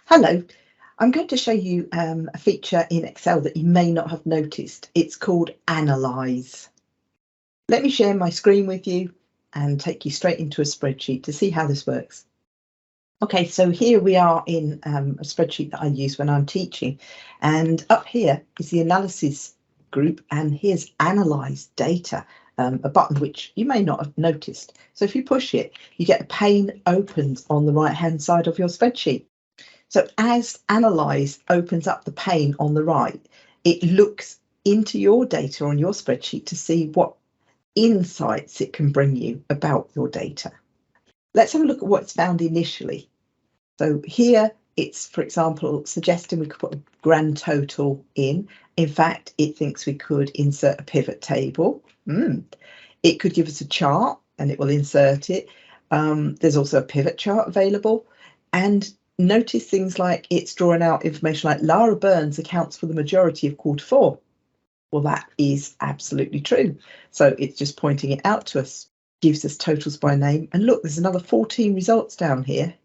Hello, I'm going to show you a feature in Excel that you may not have noticed. It's called Analyse. Let me share my screen with you and take you straight into a spreadsheet to see how this works. Okay, so here we are in a spreadsheet that I use when I'm teaching, and up here is the Analysis group, and here's Analyse Data, a button which you may not have noticed. So if you push it, you get a pane opens on the right-hand side of your spreadsheet. So as Analyse opens up the pane on the right, it looks into your data on your spreadsheet to see what insights it can bring you about your data. Let's have a look at what's found initially. So here it's, for example, suggesting we could put a grand total in. In fact, it thinks we could insert a pivot table. It could give us a chart and it will insert it. There's also a pivot chart available. And notice things like it's drawing out information like Lara Burns accounts for the majority of Q4. Well, that is absolutely true. So it's just pointing it out to us, gives us totals by name. And look, there's another 14 results down here.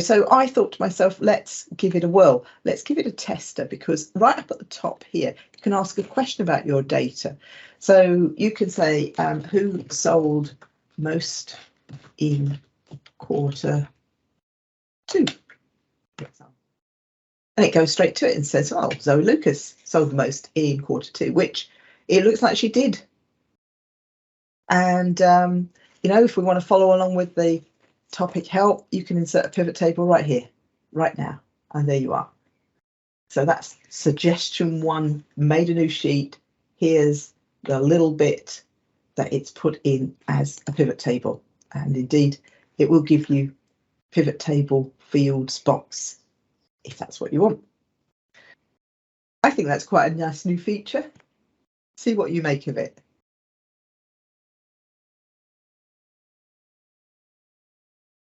So I thought to myself, let's give it a whirl. Let's give it a tester, because right up at the top here, you can ask a question about your data. So you can say, who sold most in Q2? And it goes straight to it and says, well, Zoe Lucas sold the most in Q2, which it looks like she did. And, if we want to follow along with the topic help, you can insert a pivot table right here, right now. And there you are. So that's suggestion 1, made a new sheet. Here's the little bit that it's put in as a pivot table. And indeed, it will give you pivot table fields box if that's what you want. I think that's quite a nice new feature. See what you make of it.